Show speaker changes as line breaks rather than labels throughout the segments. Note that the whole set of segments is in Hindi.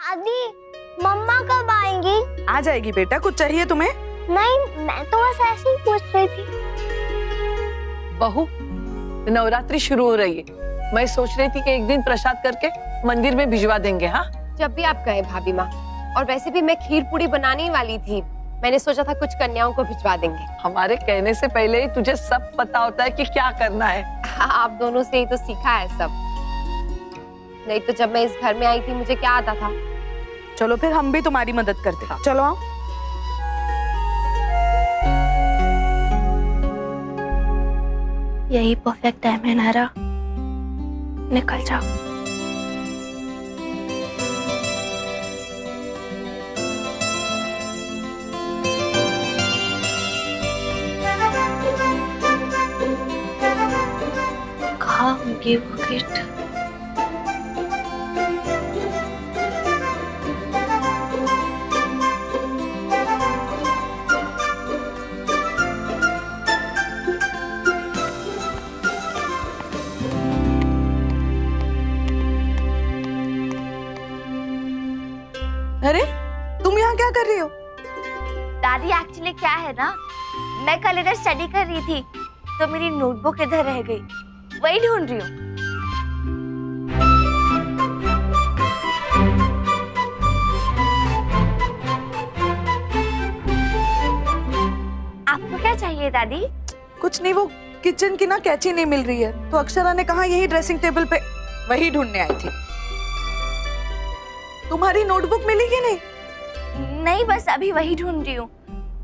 दादी, मम्मा कब आएंगी?
आ जाएगी बेटा। कुछ चाहिए तुम्हें?
नहीं, मैं तो बस ऐसे ही पूछ रही थी।
बहू, नवरात्रि शुरू हो रही है, मैं सोच रही थी कि एक दिन प्रसाद करके मंदिर में भिजवा देंगे। हाँ,
जब भी आप कहें भाभी माँ। और वैसे भी मैं खीर पूरी बनाने वाली थी, मैंने सोचा था कुछ कन्याओं को भिजवा देंगे।
हमारे कहने से पहले ही तुझे सब पता होता है कि क्या करना है।
आप दोनों से ही तो सीखा है सब। नहीं तो जब मैं इस घर में आई थी मुझे क्या आता था।
चलो फिर हम भी तुम्हारी मदद करते हैं। चलो आओ।
यही परफेक्ट टाइम है नारा, निकल जाओ। कहाँ होंगी वो गिफ्ट?
अरे तुम यहाँ क्या कर रही हो?
दादी, एक्चुअली क्या है ना, मैं कल इधर स्टडी कर रही थी तो मेरी नोटबुक इधर रह गई, वही ढूंढ रही हूँ। आपको क्या चाहिए दादी?
कुछ नहीं, वो किचन की ना कैंची नहीं मिल रही है तो अक्षरा ने कहा यही ड्रेसिंग टेबल पे, वही ढूंढने आई थी। तुम्हारी नोटबुक मिली कि नहीं?
नहीं, बस अभी वही ढूंढ रही हूँ।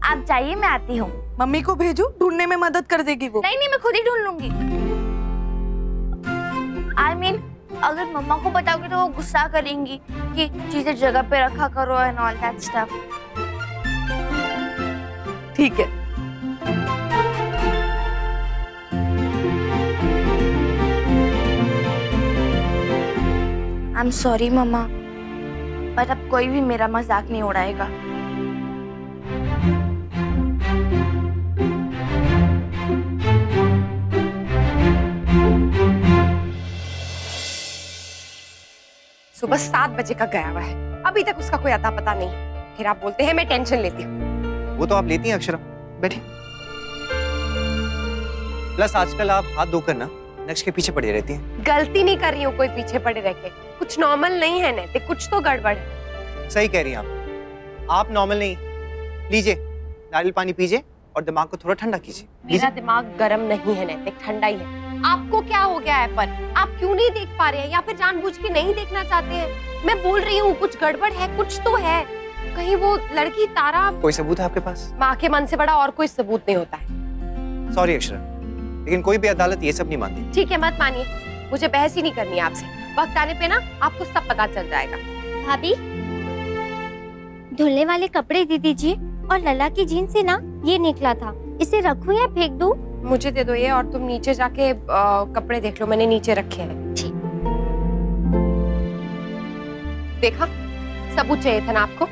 आप जाइए, मैं आती हूँ।
मम्मी को भेजो, ढूंढने में मदद कर देगी वो।
नहीं, मैं खुद ही ढूंढ लूंगी। I mean, अगर मम्मा को बताओगे तो वो गुस्सा करेंगी कि चीजें जगह पे रखा करो एंड ऑल दैट स्टफ।
ठीक है।
I'm sorry मम्मा, पर अब कोई भी मेरा मजाक नहीं उड़ाएगा।
सुबह 7 बजे का गया हुआ है, अभी तक उसका कोई अता पता नहीं। फिर आप बोलते हैं मैं टेंशन लेती हूँ।
वो तो आप लेती हैं अक्षरा, बैठिए। प्लस आजकल आप हाथ धोकर ना नक्श के पीछे पड़ी रहती हैं।
गलती नहीं कर रही हूँ कोई पीछे पड़े रह के, कुछ नॉर्मल नहीं है नैतिक, कुछ तो गड़बड़ है।
सही कह रही हैं आप नॉर्मल नहीं। लीजिए नारियल पानी पीजिए और दिमाग को थोड़ा ठंडा कीजिए।
मेरा दिमाग गर्म नहीं है नैतिक, ठंडा ही है। आपको क्या हो गया है? पर आप क्यों नहीं देख पा रहे हैं या फिर जानबूझ के नहीं देखना चाहते हैं? मैं बोल रही हूँ कुछ गड़बड़ है, कुछ तो है। कहीं वो लड़की तारा।
कोई सबूत है आपके पास?
माँ के मन से बड़ा और कोई सबूत नहीं होता है।
सॉरी अक्षरा, लेकिन कोई भी अदालत ये सब नहीं मानती।
ठीक है, मत मानिए, मुझे बहस ही नहीं करनी है आपसे। वक्त आने पे ना आपको सब पता चल जाएगा।
भाभी, धुलने वाले कपड़े दे दीजिए। और लला की जीन्स से ना ये निकला था, इसे रखूं या फेंक दूं?
मुझे दे दो ये, और तुम नीचे जाके कपड़े देख लो, मैंने नीचे रखे हैं।
ठीक।
देखा, सबूत चाहिए था ना आपको?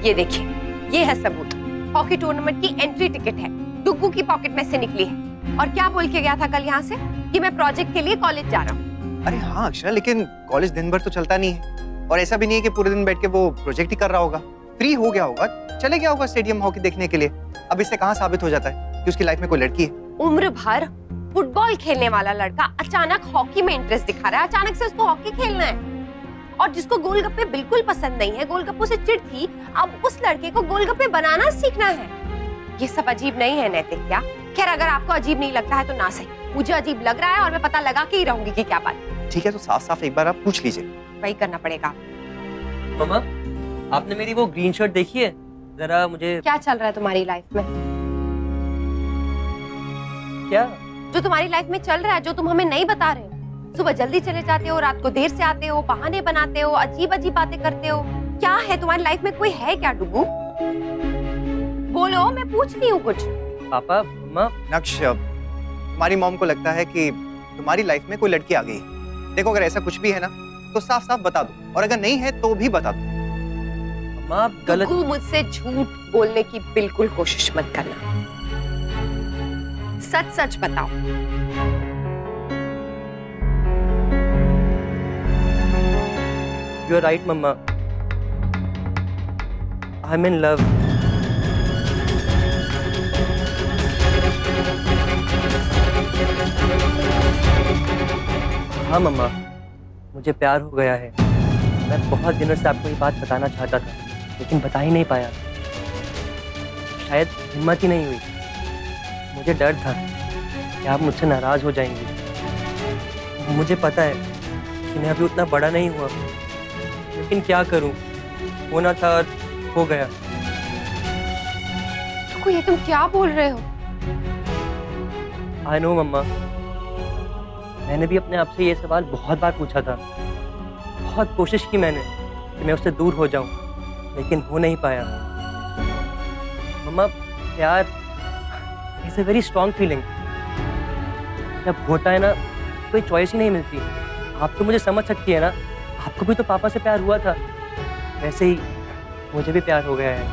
ये देखिए, ये है सबूत। हॉकी टूर्नामेंट की एंट्री टिकट है, डुग्गू की पॉकेट में से निकली है। और क्या बोल के गया था कल यहाँ से? कि मैं प्रोजेक्ट के लिए कॉलेज जा रहा हूँ।
अरे हाँ अक्षरा, लेकिन कॉलेज दिन भर तो चलता नहीं है, और ऐसा भी नहीं है कि पूरे दिन बैठ के वो प्रोजेक्ट ही कर रहा होगा। फ्री हो गया होगा, चले गया होगा स्टेडियम हॉकी देखने के लिए। अब इससे कहाँ साबित हो जाता है कि उसकी लाइफ में कोई लड़की है?
उम्र भर फुटबॉल खेलने वाला लड़का अचानक हॉकी में इंटरेस्ट दिखा रहा है, अचानक से उसको हॉकी खेलना है। और जिसको गोलगप्पे बिल्कुल पसंद नहीं है, गोलगप्पों से चिढ़ थी, अब उस लड़के को गोलगप्पे बनाना सीखना है। ये सब अजीब नहीं है नैतिक? क्या खैर, अगर आपको अजीब नहीं लगता है तो ना सही, मुझे अजीब लग रहा है और मैं पता लगा के ही रहूंगी कि क्या बात।
ठीक है, तो साफ साफ एक बार आप पूछ लीजिए।
वही करना पड़ेगा।
मम्मा, आपने मेरी वो ग्रीन शर्ट देखी है? जरा मुझे।
क्या चल रहा है तुम्हारी लाइफ में?
क्या
जो तुम्हारी लाइफ में चल रहा है, जो तुम हमें नहीं बता रहे हो? सुबह जल्दी चले जाते हो, रात को देर से आते हो, बहाने बनाते हो, अजीब अजीब बातें करते हो। क्या है तुम्हारी लाइफ में? कोई है क्या डुगू? बोलो, मैं पूछ रही हूँ कुछ।
पापा, मम्मा।
नक्श, तुम्हारी मॉम को लगता है कि तुम्हारी लाइफ में कोई लड़की आ गई। देखो, अगर ऐसा कुछ भी है ना तो साफ साफ बता दो, और अगर नहीं है तो भी बता दो।
मम्मा, आप गलत।
डुगू, मुझसे झूठ बोलने की बिल्कुल कोशिश मत करना, सच सच बताओ।
You are right mamma, I am in love. हाँ मम्मा, मुझे प्यार हो गया है। मैं बहुत दिनों से आपको ये बात बताना चाहता था, लेकिन बता ही नहीं पाया। शायद हिम्मत ही नहीं हुई। मुझे डर था कि आप मुझसे नाराज हो जाएंगी। मुझे पता है कि मैं अभी उतना बड़ा नहीं हुआ, लेकिन क्या करूं, होना था और हो गया।
तो ये तुम क्या बोल रहे हो?
आई नो मम्मा, मैंने भी अपने आप से ये सवाल बहुत बार पूछा था। बहुत कोशिश की मैंने कि मैं उससे दूर हो जाऊं, लेकिन हो नहीं पाया। मम्मा, प्यार is a very strong feeling. जब होता है ना, कोई चॉइस ही नहीं मिलती। आप तो मुझे समझ सकती है ना, आपको भी तो पापा से प्यार हुआ था, वैसे ही मुझे भी प्यार हो गया है।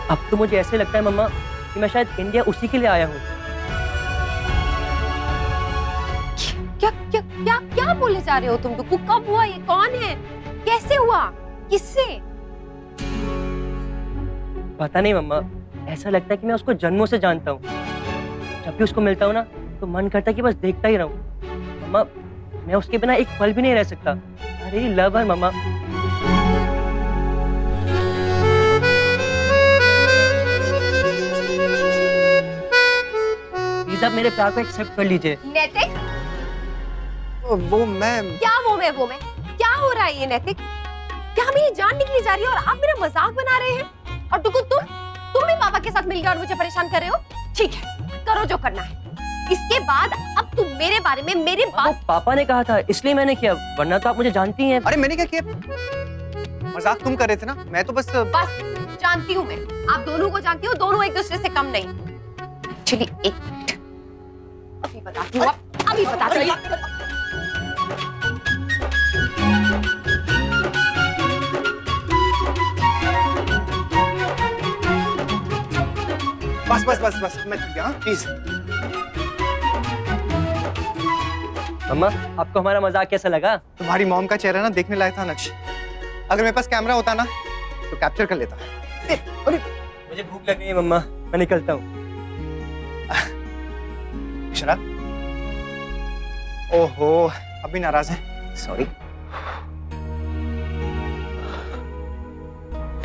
अब तो मुझे ऐसे लगता है मम्मा कि मैं शायद इंडिया उसी के लिए आया हूँ।
क्या क्या क्या क्या बोले जा रहे हो तुम? डुक्कू, कब हुआ ये? कौन है? कैसे हुआ? किससे?
पता नहीं मम्मा, ऐसा लगता है कि मैं उसको जन्मों से जानता हूँ। जब भी उसको मिलता हूँ ना, तो मन करता है कि बस देखता ही रहूं। मम्मा, मैं उसके बिना एक पल भी नहीं रह सकता। I really love her mamma. Please आप मेरे प्यार को एक्सेप्ट कर लीजिए।
नैतिक,
वो मैं
क्या वो मैं क्या हो रहा है ये नैतिक? क्या मेरी जान निकली जा रही है और आप मेरा मजाक बना रहे हैं? और डुक्कू, तुम भी पापा के साथ मिल गए और मुझे परेशान कर रहे हो? ठीक है, करो जो करना है। इसके बाद अब तुम मेरे बारे में मेरे
वो पापा ने कहा था, इसलिए मैंने किया, वरना तो आप मुझे जानती हैं।
अरे मैंने क्या किया? मजाक तुम कर रहे थे ना, मैं तो बस
जानती हूँ मैं। आप दोनों को जानती हूँ, दोनों एक दूसरे से कम नहीं। एक्चुअली एक मिनट, अभी बताती हूँ, अभी बताती हूँ।
बस मैं प्लीज।
मम्मा, आपको हमारा मजाक कैसा लगा?
तुम्हारी मॉम का चेहरा ना देखने लायक था नक्श। अगर मेरे पास कैमरा होता ना तो कैप्चर कर लेता।
अरे मुझे भूख लग गई है मम्मा, मैं निकलता हूँ।
अक्षरा, ओहो, अभी नाराज है? सॉरी।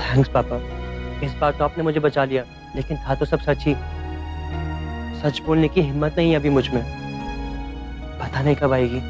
थैंक्स पापा, इस बार तो आपने मुझे बचा लिया, लेकिन था तो सब सच ही। सच बोलने की हिम्मत नहीं है अभी मुझ में, पता नहीं कब आएगी।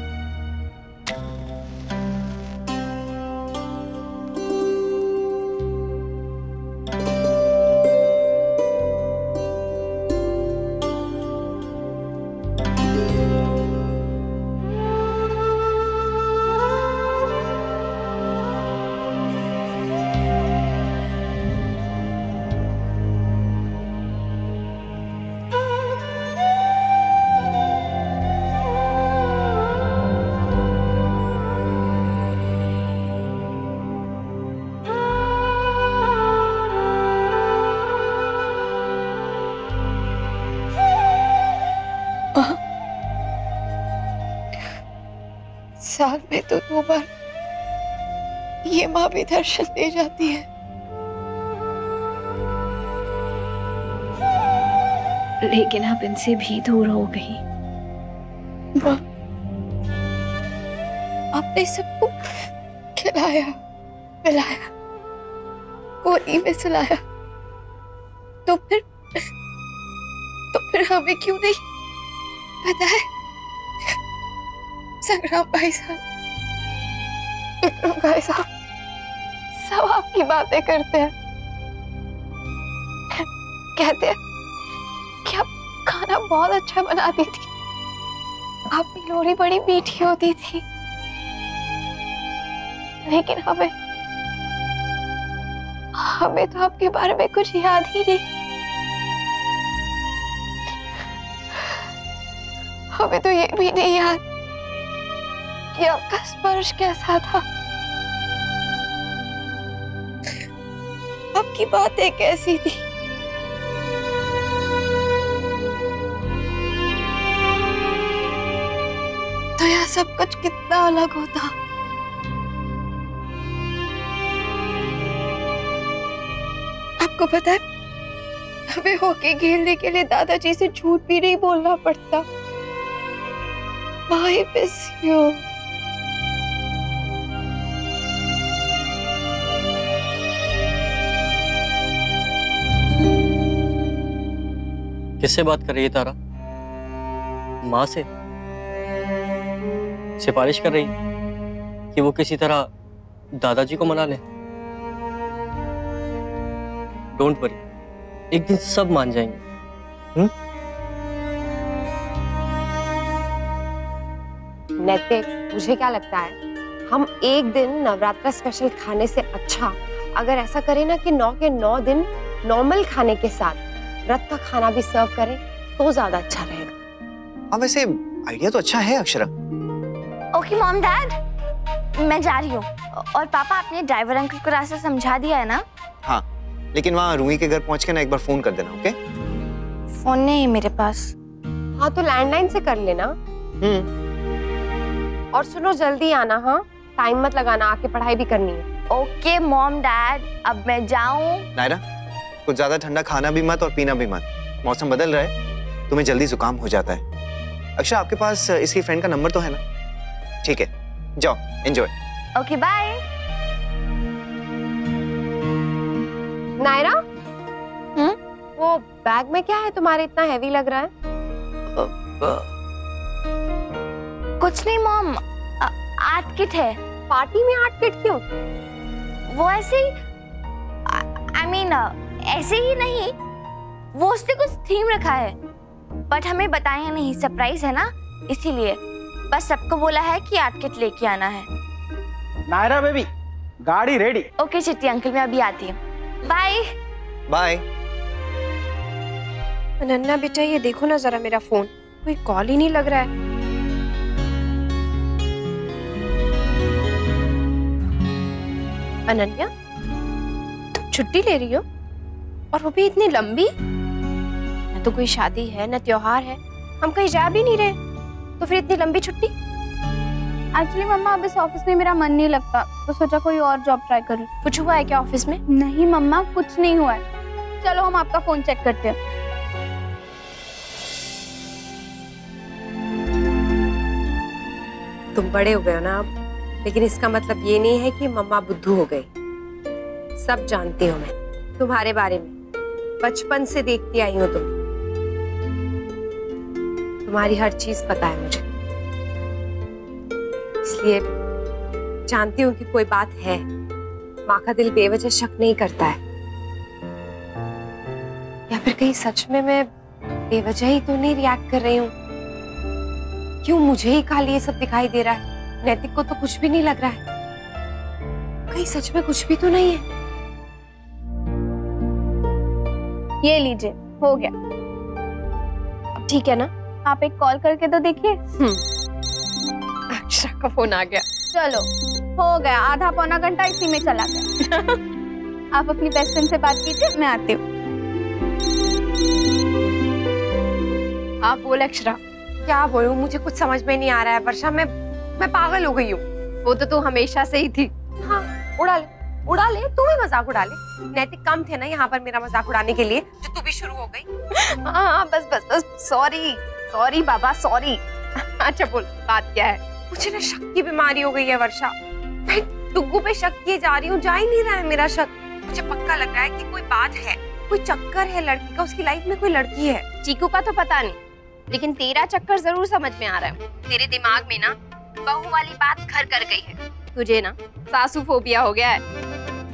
साल में तो 2 बार ये माँ भी दर्शन दे जाती है। लेकिन अब इनसे भी दूर हो गई। माँ, आपने सबको खिलाया पिलाया, गोदी में सुलाया, तो फिर हमें क्यों नहीं पता है? संग्राम भाई साहब, विक्रम भाई साहब, सब आपकी बातें करते हैं, कहते हैं कि आप खाना बहुत अच्छा बनाती थी, आपकी लोरी बड़ी मीठी होती थी, लेकिन हमें तो आपके बारे में कुछ याद ही नहीं। हमें तो ये भी नहीं याद कि आपका स्पर्श कैसा था, आपकी बातें कैसी थी। तो यह सब कुछ कितना अलग होता। आपको पता है, हमें हॉकी खेलने के लिए दादाजी से झूठ भी नहीं बोलना पड़ता। I miss you.
किससे बात कर रही है तारा? माँ से? सिफारिश कर रही है कि वो किसी तरह दादाजी को मना ले। डोंट वरी, एक दिन सब मान जाएंगे।
नैतिक, मुझे क्या लगता है, हम एक दिन नवरात्रा स्पेशल खाने से अच्छा अगर ऐसा करें ना कि 9 के 9 दिन नॉर्मल खाने के साथ व्रत का खाना भी सर्व करें तो ज्यादा अच्छा रहेगा।
हाँ, वैसे आइडिया तो अच्छा है अक्षरा।
ओके मॉम डैड, मैं जा रही हूँ। और पापा, आपने ड्राइवर अंकल को रास्ता समझा दिया है ना?
हाँ, लेकिन वहाँ रूही के घर पहुँच के ना एक बार फोन कर देना, ओके?
फोन नहीं है मेरे पास।
हाँ, तो लैंडलाइन से कर लेना। और सुनो, जल्दी आना। हाँ, टाइम मत लगाना, आके पढ़ाई भी करनी है।
ओके मॉम डैड, अब मैं जाऊँ?
नायरा, कुछ ज्यादा ठंडा खाना भी मत और पीना भी मत। मौसम बदल रहा है, तुम्हें जल्दी जुकाम हो जाता है। अक्षरा, आपके पास इसकी फ्रेंड का नंबर तो है ना? ठीक है, जाओ, एंजॉय।
Okay bye.
नायरा, वो बैग में क्या है तुम्हारे, इतना हैवी लग रहा है?
कुछ नहीं मॉम, आर्ट किट है।
पार्टी में आर्ट किट क्यों?
वो ऐसे ही, आई मीन ऐसे ही नहीं, वो उसने कुछ थीम रखा है, बट हमें बताया नहीं, सरप्राइज है ना, इसीलिए बस सबको बोला है कि आर्ट किट लेके आना है।
नायरा बेबी, गाड़ी रेडी।
ओके चिट्टी अंकल, मैं अभी आती हूँ। Bye
bye.
अनन्या बेटा, ये देखो ना जरा मेरा फोन, कोई कॉल ही नहीं लग रहा है। अनन्या, तुम छुट्टी ले रही हो, और वो भी इतनी लंबी? न तो कोई शादी है न त्योहार है, हम कहीं जा भी नहीं रहे, तो फिर इतनी लंबी छुट्टी?
एक्चुअली मम्मा, अब इस ऑफिस में मेरा मन नहीं लगता, तो सोचा कोई और जॉब ट्राई करूं।
कुछ हुआ है क्या ऑफिस में?
नहीं मम्मा, कुछ नहीं हुआ है। चलो हम आपका फोन चेक करते हैं।
तुम बड़े हो गए हो ना अब, लेकिन इसका मतलब ये नहीं है कि मम्मा बुद्धू हो गई। सब जानती हूँ मैं तुम्हारे बारे में, बचपन से देखती आई हूँ तुम्हारी हर चीज पता है मुझे, इसलिए जानती हूँ कि कोई बात है। माँ का दिल बेवजह शक नहीं करता है, या फिर कहीं सच में मैं बेवजह ही तो नहीं रिएक्ट कर रही हूँ? क्यों मुझे ही खाली ये सब दिखाई दे रहा है? नैतिक को तो कुछ भी नहीं लग रहा है, कहीं सच में कुछ भी तो नहीं है?
ये लीजिए, हो गया।
अब ठीक है ना?
आप एक कॉल करके तो देखिए।
अक्षरा का फोन आ गया।
चलो, हो गया, आधा पौना घंटा इसी में चला गया। आप अपनी बेस्ट फ्रेंड से बात कीजिए, मैं आती हूँ।
आप बोल अक्षरा।
क्या बोलूं, मुझे कुछ समझ में नहीं आ रहा है वर्षा, मैं पागल हो गई हूँ।
वो तो तू हमेशा से ही थी।
हाँ, उड़ा ले, तू भी मजाक उड़ा ले। नैतिक कम थे ना यहाँ पर मेरा मजाक उड़ाने के लिए, जो तू भी शुरू हो गई।
हाँ, बस सॉरी बाबा, सॉरी। अच्छा बोल, बात क्या है?
मुझे ना शक की बीमारी हो गई है वर्षा, मैं डुग्गू पे शक किए जा रही हूँ, जा ही नहीं रहा है मेरा शक। मुझे पक्का लग रहा है कि कोई बात है, कोई चक्कर है लड़की का, उसकी लाइफ में कोई लड़की है।
चीकू का तो पता नहीं, लेकिन तेरा चक्कर जरूर समझ में आ रहा है। तेरे दिमाग में ना बहू वाली बात घर कर गई है। तुझे ना सासू फोबिया हो गया है।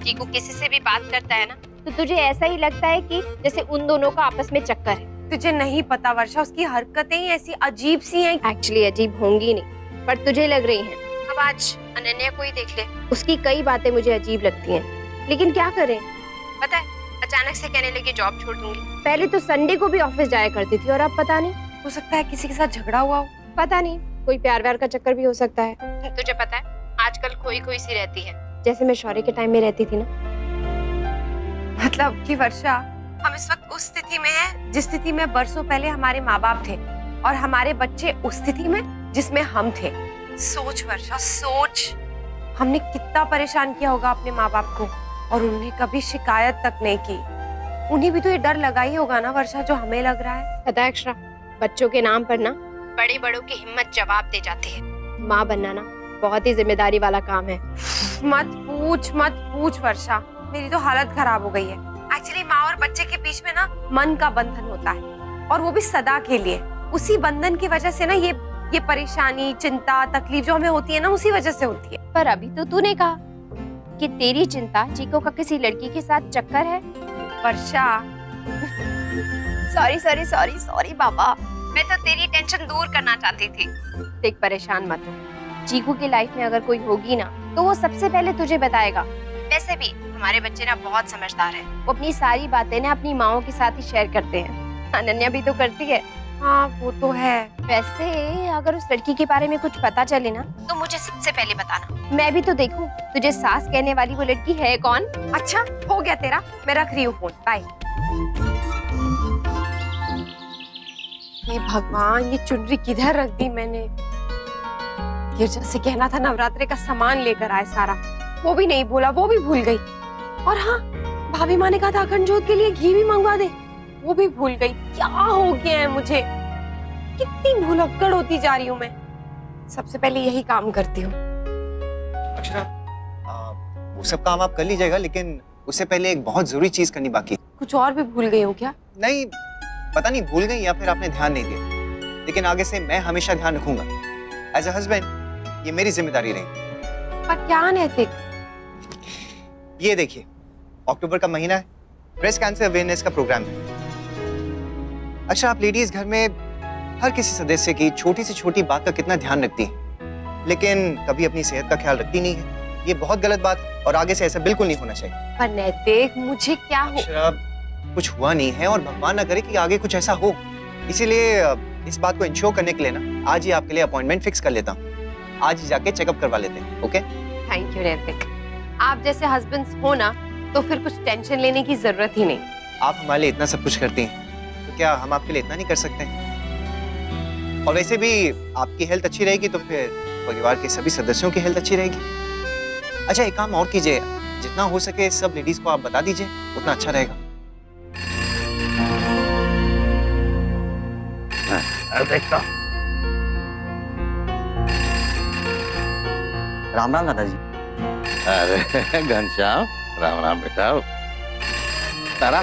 चीकू किसी से भी बात करता है ना, तो तुझे ऐसा ही लगता है कि जैसे उन दोनों का आपस में चक्कर है।
तुझे नहीं पता वर्षा, उसकी हरकतें ही ऐसी अजीब सी हैं।
एक्चुअली अजीब होंगी नहीं, पर तुझे लग रही हैं। अब आज अनन्या को ही देख ले, उसकी कई बातें मुझे अजीब लगती हैं, लेकिन क्या करें? पता है, अचानक से कहने लगी जॉब छोड़ दूंगी। पहले तो संडे को भी ऑफिस जाया करती थी, और अब पता नहीं,
हो सकता है किसी के साथ झगड़ा हुआ हो,
पता नहीं, कोई प्यार व्यार का चक्कर भी हो सकता है। तुझे पता है आजकल खोई सी रहती है, जैसे मैं शौर्य के टाइम में रहती थी ना।
मतलब कि वर्षा, हम इस वक्त उस स्थिति में हैं जिस स्थिति में बरसों पहले हमारे माँ बाप थे, और हमारे बच्चे उस स्थिति में जिसमें हम थे। सोच वर्षा, सोच, हमने कितना परेशान किया होगा अपने माँ बाप को, और उन्होंने कभी शिकायत तक नहीं की। उन्हें भी तो ये डर लगा ही होगा ना वर्षा, जो हमें लग रहा है।
पता है अक्षरा, बच्चों के नाम पर ना बड़े बड़ों की हिम्मत जवाब दे जाती है। माँ बनना ना बहुत ही जिम्मेदारी वाला काम है।
मत पूछ वर्षा, मेरी तो हालत खराब हो गई है। एक्चुअली माँ और बच्चे के बीच में ना मन का बंधन होता है, और वो भी सदा के लिए। उसी बंधन की वजह से ना ये परेशानी, चिंता, तकलीफ जो हमें होती है ना, उसी वजह से होती है।
पर अभी तो तूने कहा कि तेरी चिंता चीकू का किसी लड़की के साथ चक्कर है।
वर्षा
सॉरी बाबा, मैं तो तेरी टेंशन दूर करना चाहती थी। देख, परेशान मत हो। चीकू की लाइफ में अगर कोई होगी ना तो वो सबसे पहले तुझे बताएगा। वैसे भी हमारे बच्चे ना बहुत समझदार है, वो अपनी सारी बातें ना अपनी माओ के साथ ही शेयर करते हैं। अनन्या भी तो करती है।
हाँ वो तो है।
वैसे अगर उस लड़की के बारे में कुछ पता चले ना तो मुझे सबसे पहले बताना, मैं भी तो देखूं तुझे सास कहने वाली वो लड़की है कौन।
अच्छा हो गया तेरा, मैं रख रही हूँ फोन, बाय। ये भगवान, ये चुनरी किधर रख दी मैंने। गिरजा से कहना था नवरात्रे का सामान लेकर आए सारा, वो भी नहीं बोला, वो भी भूल गई। और हाँ, भाभी माँ ने कहा था अखंड ज्योत के लिए घी भी मंगवा दे, वो भी भूल गई। क्या हो गया है मुझे, कितनी भुलक्कड़ होती जा रही हूँ मैं। सबसे पहले यही काम करती हूँ।
अक्षरा, वो सब काम आप कर लीजिएगा, लेकिन उससे पहले एक बहुत जरूरी चीज करनी बाकी है।
कुछ और भी भूल गई हो क्या?
नहीं, पता नहीं भूल गई या फिर आपने ध्यान नहीं दिया, लेकिन आगे से मैं हमेशा ध्यान रखूंगा। एज अ हस्बैंड ये मेरी जिम्मेदारी रहेगी।
पर क्या नैतिक?
ये देखिए, अक्टूबर का महीना है, ब्रेस्ट कैंसर अवेयरनेस का प्रोग्राम है। अच्छा, आप लेडीज घर में हर किसी सदस्य की छोटी से छोटी बात का कितना ध्यान रखती हैं, लेकिन कभी अपनी सेहत का ख्याल रखती नहीं है। ये बहुत गलत बात है और आगे से ऐसा बिल्कुल नहीं होना चाहिए।
पर नैतिक, मुझे क्या हो?
अक्षरा, कुछ हुआ नहीं है और भगवान ना करे कि आगे कुछ ऐसा हो। इसीलिए इस बात को इंश्योर करने के लिए ना आज ही आपके लिए अपॉइंटमेंट फिक्स कर लेता हूँ। आज ही जाके चेकअप करवा लेते हैं। ओके?
थैंक यू नैतिक। आप जैसे हस्बैंड्स हो ना तो फिर कुछ टेंशन लेने की जरूरत ही नहीं।
आप हमारे लिए इतना सब कुछ करती हैं, तो क्या हम आपके लिए इतना नहीं कर सकते हैं? और वैसे भी आपकी हेल्थ अच्छी रहेगी तो फिर परिवार के सभी सदस्यों की हेल्थ अच्छी रहेगी। अच्छा, एक काम और कीजिए, जितना हो सके सब लेडीज को आप बता दीजिए, उतना अच्छा रहेगा।
देखता। राम राम दादाजी।
अरे घनश्याम, राम राम बेटा। तारा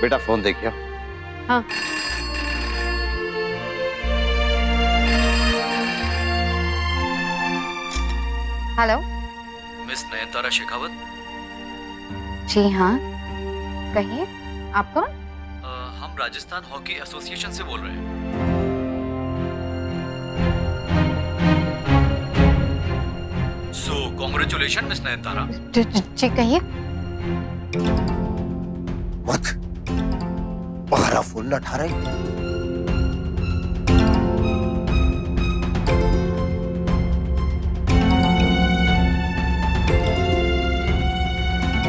बेटा फोन देखियो।
हाँ। Hello,
miss Nayantara Shekhawat?
जी हाँ, कहिए, आप कौन?
हम राजस्थान हॉकी एसोसिएशन से बोल रहे हैं। So congratulation miss Nayantara.
जी कहिए।
मत बहरा फोन न उठा रही।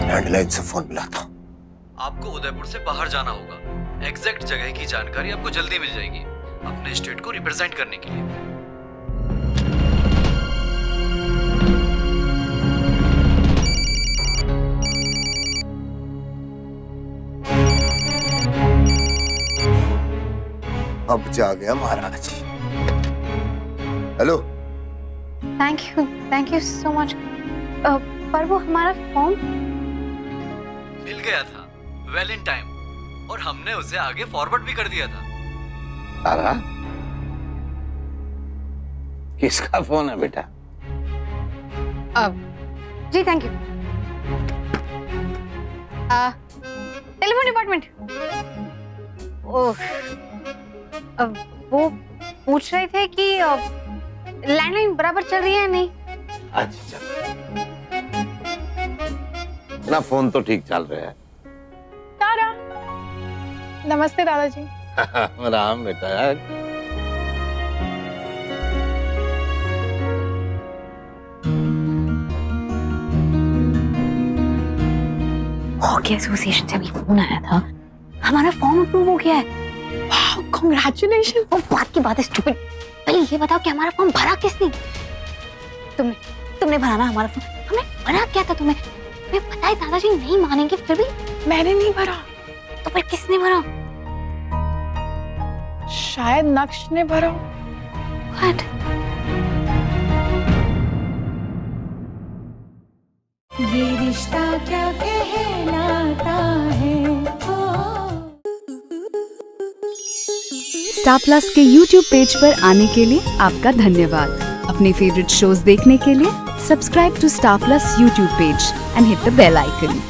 लैंडलाइन से फोन मिलाता हूं।
आपको उदयपुर से बाहर जाना होगा। एग्जैक्ट जगह की जानकारी आपको जल्दी मिल जाएगी, अपने स्टेट को रिप्रेजेंट करने के लिए।
अब जा गया महाराज। Hello.
Thank you so much. पर वो हमारा फॉर्म
मिल गया था वेल इन टाइम, और हमने उसे आगे फॉरवर्ड भी कर दिया था।
तारा, किसका फोन है बेटा?
जी thank you. Telephone department. Oh, वो पूछ रहे थे कि लैंडलाइन बराबर चल रही है नहीं।
अच्छा, ना फोन तो ठीक चल रहा है।
तारा, नमस्ते दादाजी।
राम बेटा।
हॉकी एसोसिएशन से अभी फोन आया था, हमारा फॉर्म अप्रूव हो गया है। वाह, कांग्रेचुलेशन। वो बात की बात है स्टूपिड। पहले ये बताओ कि हमारा फॉर्म भरा किसने? तुमने भरा ना हमारा फॉर्म। हमने भरा क्या था तुम्हें पता है? दादाजी नहीं मानेंगे, फिर भी
मैंने नहीं भरा।
तो फिर किसने भरा?
शायद नक्श ने भरा।
What?
ये रिश्ता क्या कहलाता है।
स्टार प्लस के YouTube पेज पर आने के लिए आपका धन्यवाद। अपने फेवरेट शोज देखने के लिए subscribe to Star Plus YouTube page and hit the bell icon.